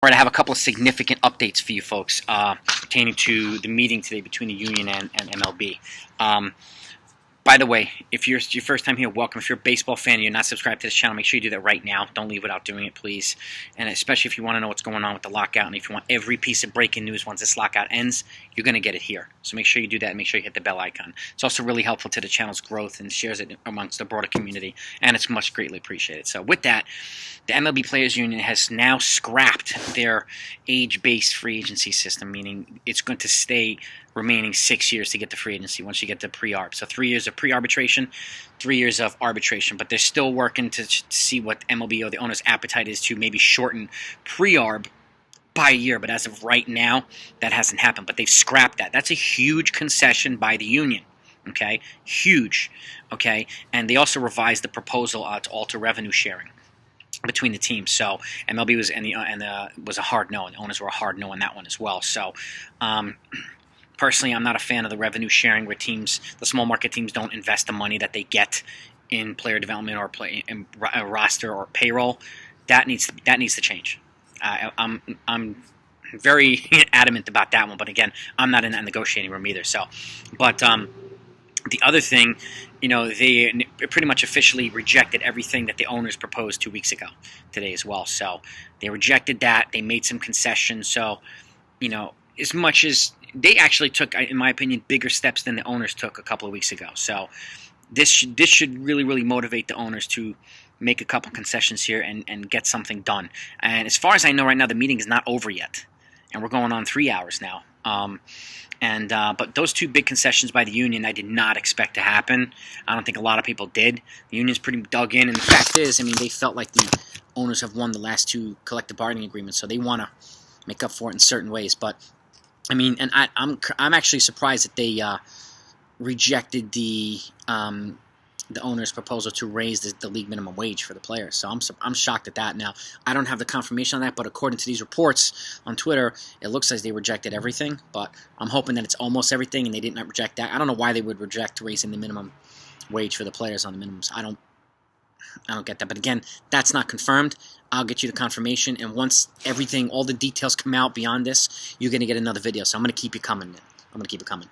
All right, I have a couple of significant updates for you folks pertaining to the meeting today between the union and MLB. By the way, if it's your first time here, welcome. If you're a baseball fan and you're not subscribed to this channel, make sure you do that right now. Don't leave without doing it, please. And especially if you want to know what's going on with the lockout, and if you want every piece of breaking news once this lockout ends, you're going to get it here. So make sure you do that, and make sure you hit the bell icon. It's also really helpful to the channel's growth and shares it amongst the broader community, and it's much greatly appreciated. So with that, the MLB Players Union has now scrapped their age-based free agency system, meaning it's going to stay remaining 6 years to get to free agency once you get to pre-arb. So 3 years of pre-arbitration, 3 years of arbitration. But they're still working to see what MLB or the owner's appetite is to maybe shorten pre-arb by a year. But as of right now, that hasn't happened. But they've scrapped that. That's a huge concession by the union. Okay? Huge. Okay? And they also revised the proposal to alter revenue sharing between the teams. So MLB was was a hard no, and the owners were a hard no on that one as well. So personally, I'm not a fan of the revenue sharing where the small market teams don't invest the money that they get in player development or in roster or payroll. That needs to change. I'm very adamant about that one, but again, I'm not in that negotiating room either. So, but the other thing, they pretty much officially rejected everything that the owners proposed 2 weeks ago today as well. So they rejected that. They made some concessions. So, as much as they actually took, in my opinion, bigger steps than the owners took a couple of weeks ago. So this should really, really motivate the owners to make a couple concessions here and get something done. And as far as I know right now, the meeting is not over yet. And we're going on 3 hours now. But those two big concessions by the union, I did not expect to happen. I don't think a lot of people did. The union's pretty dug in. And the fact is, they felt like the owners have won the last two collective bargaining agreements. So they want to make up for it in certain ways. But and I'm actually surprised that they rejected the owner's proposal to raise the league minimum wage for the players. So I'm shocked at that. Now, I don't have the confirmation on that, but according to these reports on Twitter, it looks like they rejected everything. But I'm hoping that it's almost everything, and they did not reject that. I don't know why they would reject raising the minimum wage for the players on the minimums. I don't get that. But again, that's not confirmed. I'll get you the confirmation, and once all the details come out beyond this, you're going to get another video. So I'm going to keep you coming, man. I'm going to keep it coming.